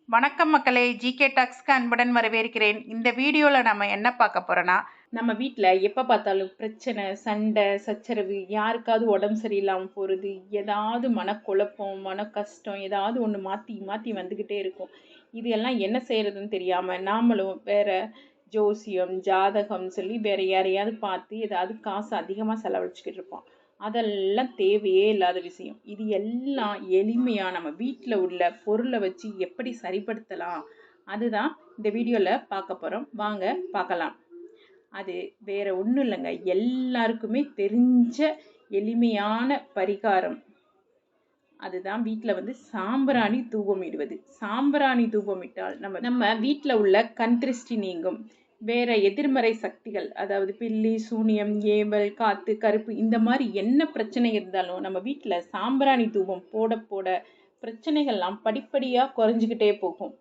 வணக்கம் மக்களே, ஜிகே டாக்ஸ்க்கு அன்புடன் வரவேற்கிறேன். இந்த வீடியோவில் நம்ம என்ன பார்க்க போகிறோன்னா, நம்ம வீட்டில் எப்போ பார்த்தாலும் பிரச்சனை, சண்டை, சச்சரவு, யாருக்காவது உடம்பு சரியில்லாமல் போகிறது, ஏதாவது மனக்குழப்பம், மன கஷ்டம், ஏதாவது ஒன்று மாற்றி மாற்றி வந்துக்கிட்டே இருக்கும். இது எல்லாம் என்ன செய்கிறதுன்னு தெரியாமல் நாமளும் வேறு ஜோசியம், ஜாதகம் சொல்லி வேறு யாரையாவது பார்த்து ஏதாவது காசு அதிகமாக செலவழிச்சிக்கிட்டு இருப்போம். அதெல்லாம் தேவையே இல்லாத விஷயம். இது எல்லாம் எளிமையாக நம்ம வீட்டில் உள்ள பொருளை வச்சு எப்படி சரிப்படுத்தலாம், அதுதான் இந்த வீடியோவில் பார்க்க போகிறோம். வாங்க பார்க்கலாம். அது வேற ஒன்றும் இல்லைங்க, எல்லாருக்குமே தெரிஞ்ச எளிமையான பரிகாரம். அதுதான் வீட்டில் சாம்பிராணி தூபம் இடுவது. சாம்பிராணி தூபம் இட்டால் நம்ம வீட்டில் உள்ள கண் திருஷ்டி நீங்கும். வேற எதிர்மறை சக்திகள், அதாவது பில்லி, சூனியம், ஏவல், காத்து, கருப்பு, இந்த மாதிரி என்ன பிரச்சனை இருந்தாலும் நம்ம வீட்டில் சாம்பிராணி தூபம் போட போட பிரச்சனைகள்லாம் படிப்படியாக குறைஞ்சிக்கிட்டே போகும்.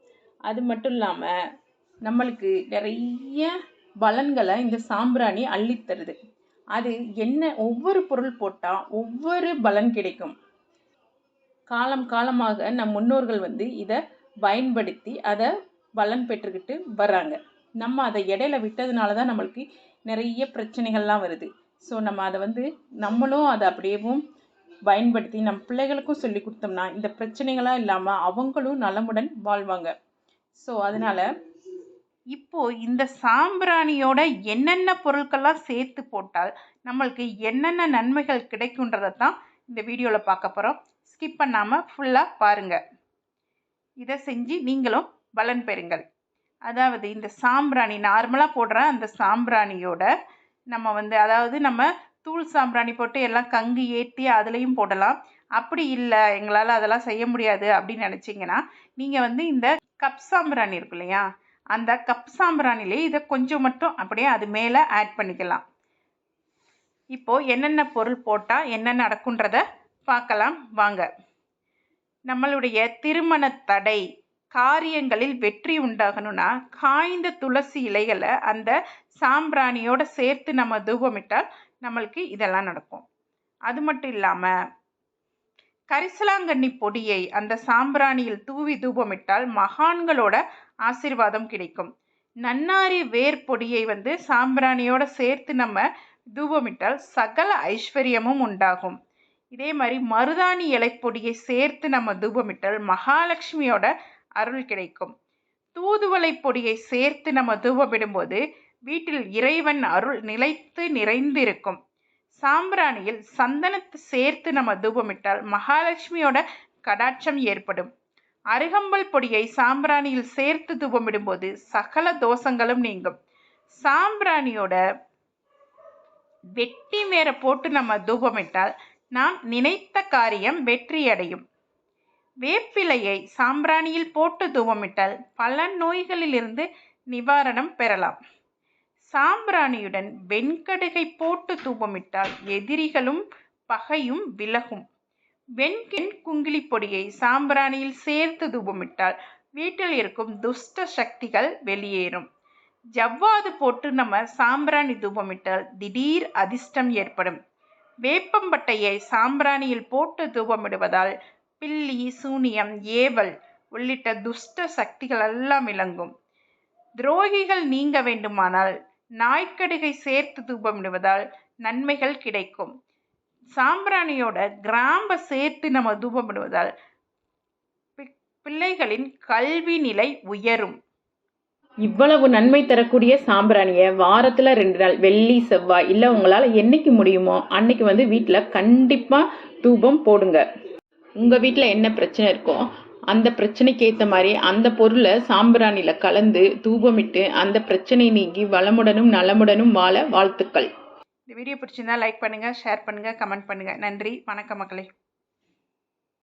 அது மட்டும் இல்லாமல் நம்மளுக்கு நிறைய பலன்களை இந்த சாம்பிராணி அள்ளித்தருது. அது என்ன, ஒவ்வொரு பொருள் போட்டால் ஒவ்வொரு பலன் கிடைக்கும். காலம் காலமாக நம் முன்னோர்கள் இதை பயன்படுத்தி அதை பலன் பெற்றுக்கிட்டு வர்றாங்க. நம்ம அதை இடையில விட்டதுனால தான் நம்மளுக்கு நிறைய பிரச்சனைகள்லாம் வருது. ஸோ நம்ம அதை நம்மளும் அதை அப்படியேவும் பயன்படுத்தி நம் பிள்ளைகளுக்கும் சொல்லி கொடுத்தோம்னா இந்த பிரச்சனைகளாக இல்லாமல் அவங்களும் நலமுடன் வாழ்வாங்க. ஸோ அதனால் இப்போது இந்த சாம்பிராணியோட என்னென்ன பொருட்கள்லாம் சேர்த்து போட்டால் நம்மளுக்கு என்னென்ன நன்மைகள் கிடைக்குன்றதை தான் இந்த வீடியோவில் பார்க்க போகிறோம். ஸ்கிப் பண்ணாமல் ஃபுல்லாக பாருங்கள். இதை செஞ்சு நீங்களும் பலன் பெறுங்கள். அதாவது இந்த சாம்பிராணி நார்மலாக போடுற அந்த சாம்பிராணியோட நம்ம அதாவது நம்ம தூள் சாம்பிராணி போட்டு எல்லாம் கங்கு ஏற்றி அதுலேயும் போடலாம். அப்படி இல்லை, எங்களால் அதெல்லாம் செய்ய முடியாது அப்படின்னு நினச்சிங்கன்னா நீங்கள் இந்த கப் சாம்பிராணி இருக்கு இல்லையா, அந்த கப் சாம்பிராணிலே இதை கொஞ்சம் மட்டும் அப்படியே அது மேலே ஆட் பண்ணிக்கலாம். இப்போது என்னென்ன பொருள் போட்டால் என்ன நடக்குன்றதை பார்க்கலாம் வாங்க. நம்மளுடைய திருமண தடை, காரியங்களில் வெற்றி உண்டாகணும்னா காய்ந்த துளசி இலைகளை அந்த சாம்பிராணியோட சேர்த்து நம்ம தூபமிட்டால் நம்மளுக்கு இதெல்லாம் நடக்கும். அது மட்டும் இல்லாமல் கரிசலாங்கண்ணி பொடியை அந்த சாம்பிராணியில் தூவி தூபமிட்டால் மகான்களோட ஆசீர்வாதம் கிடைக்கும். நன்னாரி வேர் பொடியை சாம்பிராணியோட சேர்த்து நம்ம தூபமிட்டால் சகல ஐஸ்வர்யமும் உண்டாகும். இதே மாதிரி மருதாணி இலைப்பொடியை சேர்த்து நம்ம தூபமிட்டால் மகாலட்சுமியோட அருள் கிடைக்கும். தூதுவளை பொடியை சேர்த்து நம்ம தூபமிடும்போது வீட்டில் இறைவன் அருள் நிலைத்து நிறைந்திருக்கும். சாம்பிராணியில் சந்தனத்தை சேர்த்து நம்ம தூபமிட்டால் மகாலட்சுமியோட கடாட்சம் ஏற்படும். அருகம்பல் பொடியை சாம்பிராணியில் சேர்த்து தூபமிடும்போது சகல தோஷங்களும் நீங்கும். சாம்பிராணியோட வெட்டி வேற போட்டு நம்ம தூபமிட்டால் நாம் நினைத்த காரியம் வெற்றியடையும். வேப்பிலையை சாம்பிராணியில் போட்டு தூபமிட்டால் பல நோய்களிலிருந்து நிவாரணம் பெறலாம். சாம்பிராணியுடன் வெண்கடுகை போட்டு தூபமிட்டால் எதிரிகளும் பகையும் விலகும். குங்கிலி பொடியை சாம்பிராணியில் சேர்த்து தூபமிட்டால் வீட்டில் இருக்கும் துஷ்ட சக்திகள் வெளியேறும். ஜவ்வாது போட்டு நம்ம சாம்பிராணி தூபமிட்டால் திடீர் அதிர்ஷ்டம் ஏற்படும். வேப்பம்பட்டையை சாம்பிராணியில் போட்டு தூபமிடுவதால் பில்லி, சூனியம், ஏவல் உள்ளிட்ட துஷ்ட சக்திகள் எல்லாம் விளங்கும். துரோகிகள் நீங்க வேண்டுமானால் நாய்க்கடுகை சேர்த்து தூபமிடுவதால் நன்மைகள் கிடைக்கும். சாம்பிராணியோட கிராம்பை சேர்த்து நம்ம தூபமிடுவதால் பிள்ளைகளின் கல்வி நிலை உயரும். இவ்வளவு நன்மை தரக்கூடிய சாம்பிராணியை வாரத்தில் 2 நாள் வெள்ளி, செவ்வாய், இல்லை உங்களால் என்னைக்கு முடியுமோ அன்னைக்கு வீட்டில் கண்டிப்பாக தூபம் போடுங்க. உங்கள் வீட்டில் என்ன பிரச்சனை இருக்கோ அந்த பிரச்சனைக்கு ஏற்ற மாதிரி அந்த பொருளை சாம்பிராணியில் கலந்து தூபமிட்டு அந்த பிரச்சனை நீங்கி வளமுடனும் நலமுடனும் வாழ வாழ்த்துக்கள். இந்த வீடியோ பிடிச்சிருந்தா லைக் பண்ணுங்கள், ஷேர் பண்ணுங்கள், கமெண்ட் பண்ணுங்கள். நன்றி, வணக்கம் மக்களே.